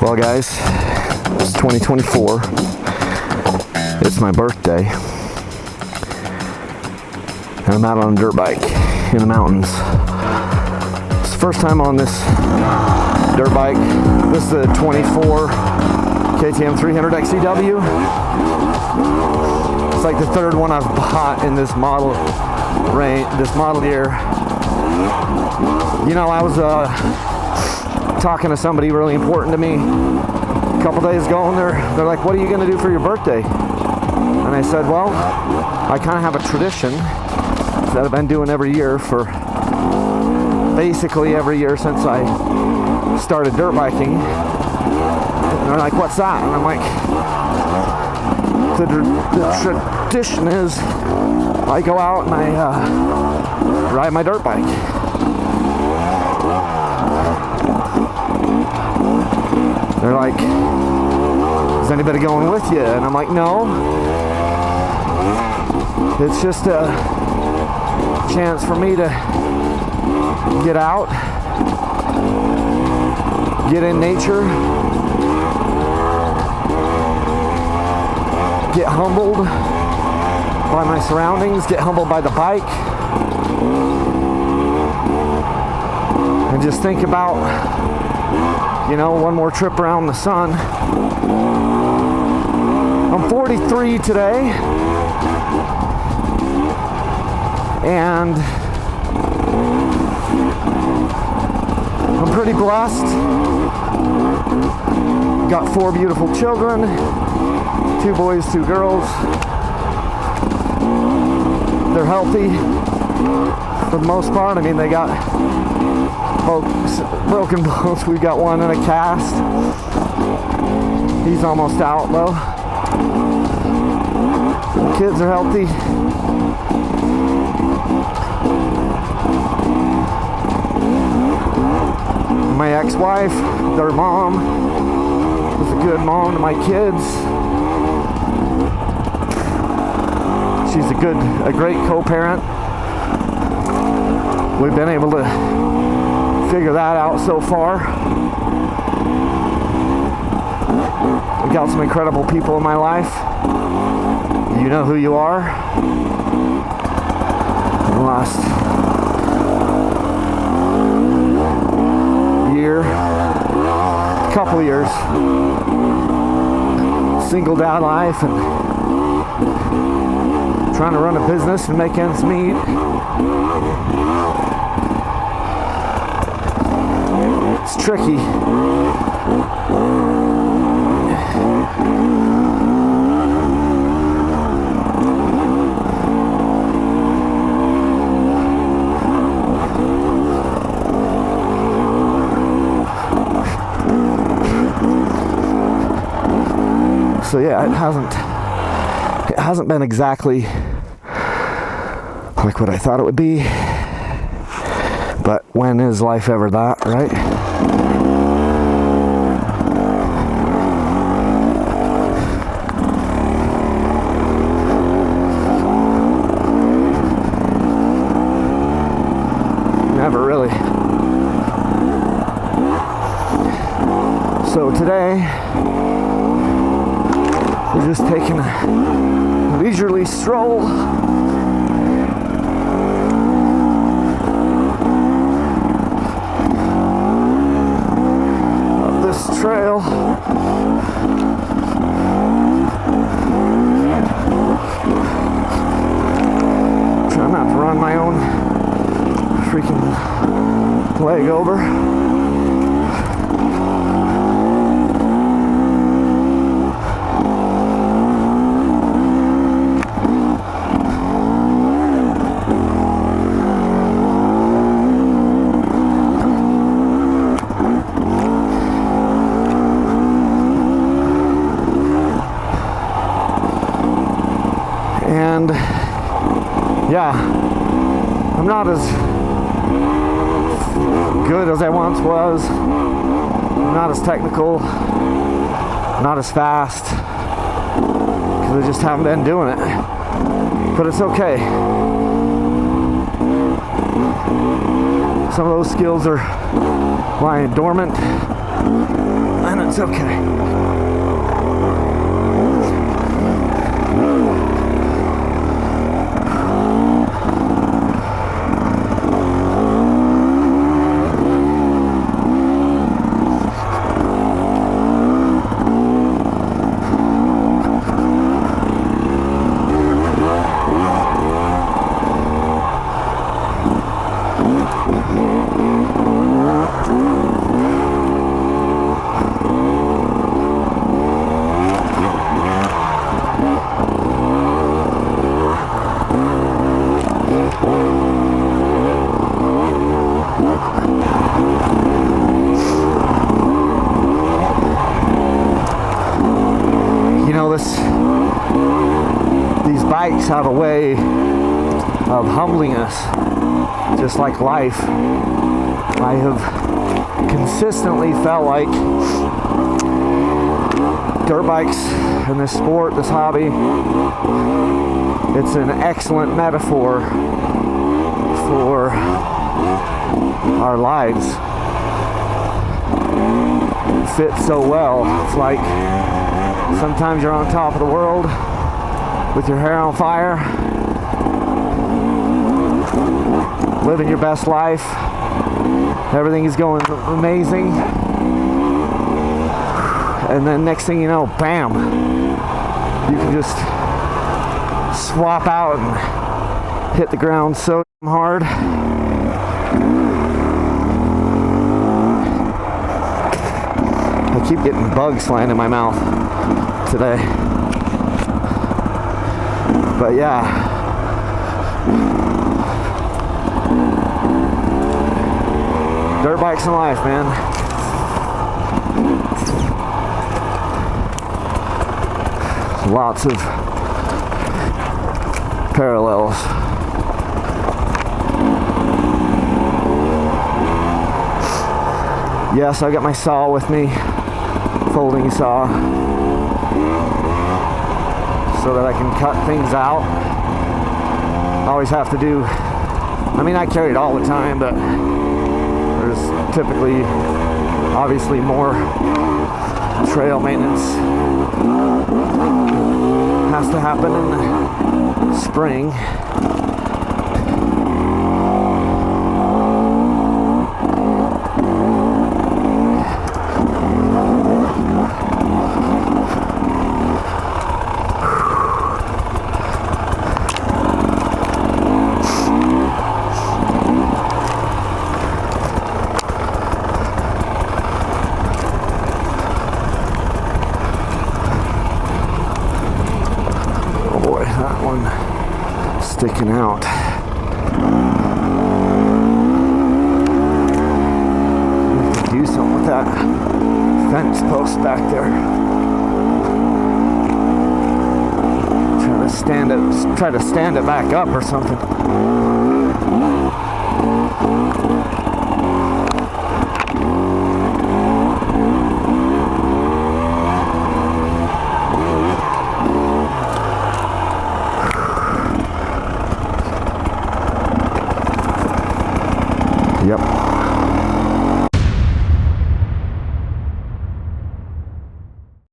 Well, guys, it's 2024. It's my birthday. And I'm out on a dirt bike in the mountains. It's the first time on this dirt bike. This is a 24 KTM 300 XCW. It's like the third one I've bought in this model range, this model year. You know, I was talking to somebody really important to me a couple days ago, and they're like, "What are you going to do for your birthday?" And I said, "Well, I kind of have a tradition that I've been doing every year for basically every year since I started dirt biking." And they're like, "What's that?" And I'm like, the tradition is I go out and I ride my dirt bike." They're like, "Is anybody going with you?" And I'm like, "No. It's just a chance for me to get out, get in nature, get humbled by my surroundings, get humbled by the bike, and just think about, you know, one more trip around the sun." I'm 43 today, and I'm pretty blessed. Got 4 beautiful children, 2 boys, 2 girls. They're healthy for the most part. I mean, they got both broken bones. We've got one in a cast. He's almost out though. The kids are healthy. My ex-wife, their mom, was a good mom to my kids. She's a great co-parent. We've been able to figure that out so far. I've got some incredible people in my life. You know who you are. In the last year, couple years, single dad life and trying to run a business and make ends meet. It's tricky. So yeah, it hasn't been exactly like what I thought it would be. But when is life ever that, right? Never really. So today, we're just taking a leisurely stroll up this trail. Try not to run my own freaking leg over. And yeah, I'm not as good as I once was. I'm not as technical, not as fast, because I just haven't been doing it. But it's okay. Some of those skills are lying dormant, and It's okay. These bikes have a way of humbling us, just like life. I have consistently felt like dirt bikes and this sport, this hobby, it's an excellent metaphor for our lives. It fits so well. It's like sometimes you're on top of the world with your hair on fire, living your best life. Everything is going amazing. And then next thing you know, bam, you can just swap out and hit the ground so hard. I keep getting bugs flying in my mouth today. But yeah, dirt bikes and life, man. Lots of parallels. Yes, I got my saw with me, folding saw, so that I can cut things out. I always have to do, I mean, I carry it all the time, but there's typically, obviously, more trail maintenance has to happen in the spring. Sticking out. I have to do something with that fence post back there. Try to stand it back up or something. Yep.